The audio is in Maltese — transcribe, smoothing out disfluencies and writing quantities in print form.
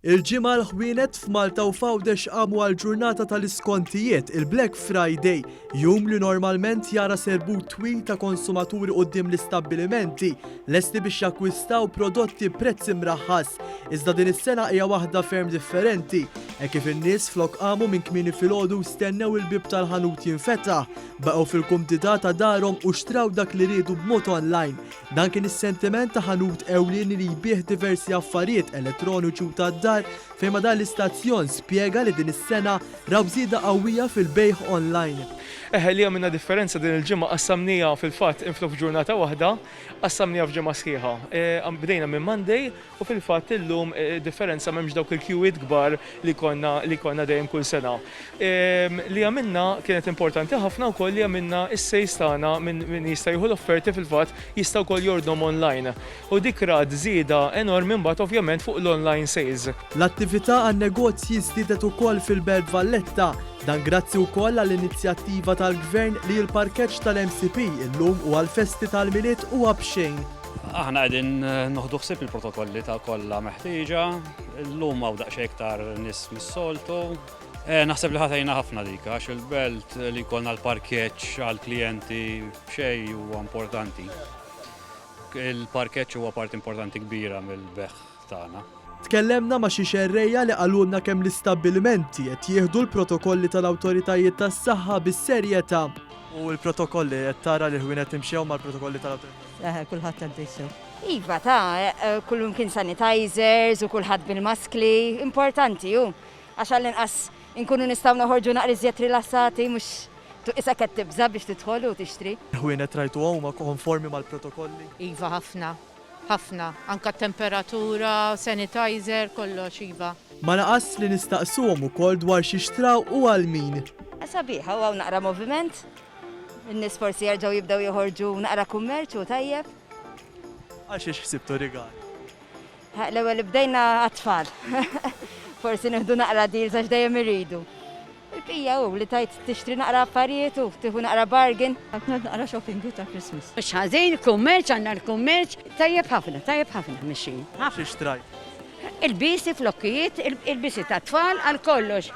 Il-ġimgħa l-ħwienet f'Malta u f'Għawdex qamu għall-ġurnata tal-iskontijiet, il-Black Friday, jum li normalment jara serbut twil ta' konsumaturi quddiem l-istabbilimenti lesti biex jakkwistaw prodotti prezz imraħħas. Iżda din is-sena hija waħda ferm differenti, kif in-nies flok qamu minn kmieni filgħodu stennew il-bieb tal-ħanut jinfetaħ, baqgħu fil-kumdità ta' darhom u xtraw dak li riedu b'mod online. Dan kien is-sentiment ta' ħanut ewlieni li jbieħ diversi affarijiet elettroniċi u tad-dar fejn dan l-istazzjon spjega li din is-sena raw żieda qawwija fil-bejgħ online. Li għamilna differenza din il-ġimgħa qassamnija fil-fatt inflok f'ġurnata waħda, qassamnija f'ġimgħa sħiħa. Bdejna minn Monday u fil-fatt illum differenza m'hemmx dawk il-queuiet kbar li konna dejjem kull sena. Li għamilna kienet importanti ħafna wkoll li għamilna is-sejs tagħna minn jista' jieħu l-offerti fil-fatt jistgħu wkoll jordhom online. U dik rad żieda enormi mbagħad ovvjament fuq l-online sales. L-attività għan-negozji żdiedet ukoll fil-Belt Valletta, dan grazzi wkoll għall-inizjattiva tal-Gvern li l-parkeġġ tal-MCP illum u għall-festi tal-miliet huwa b'xejn. Aħna qegħdin noħdu ħsieb il-protokolli ta' kollha meħtieġa, illum hawn daqsxejn iktar nies mis-soltu. Naħseb li ħatajna ħafna dik għax il-belt li jkollna l-parkeġġ għall-klijenti b'xejn huwa importanti. Il-parkeġġ huwa parti importanti kbira mill-beħħ tagħna. Tkellemna ma' xi xerrejja li qalulna kemm l-istabbilimenti qed jieħdu l-protokolli tal-awtoritajiet tas-saħħa bis-serjetà. U l-protokolli qed tara li l-ħwienet imxew mal-protokolli tal-awtoritajiet. Kulħadd għaddejsew. Iva kullum kien sanitizers u kulħadd bil-maskli, importanti hu. Għax għall-inqas inkunu nistgħu noħorġu naqra iżjed rilassati mhux issa qed tibża biex tidħol u tixtri. Il-ħwienet rajtu huma konformi mal-protokolli? Iva ħafna, anka temperatura, sanitizer, kollox iva. Ma naqas li nistaqsuhom ukoll dwar xi xtraw u għal min. Sabiħa u naqra moviment. In-nies forsi jerġgħu jibdew joħorġu naqra kummerċ u tajjeb. Għal xiex ħsibtu rigali? L-ewwel bdejna għat-tfal. Forsi nieħdu naqra deals għax dejjem irridu. Il-pija hu li tajt tixtri naqra affarijiet u tieħu naqra bargain. Għakna naqra shopping ta' Christmas. Mux ħażin, kummerċ, għandna l-kummerċ, tajjeb ħafna mixin. Xi xtrajt? Il-bisi, flokkijiet, il-bisi ta' tfal, għal kollox.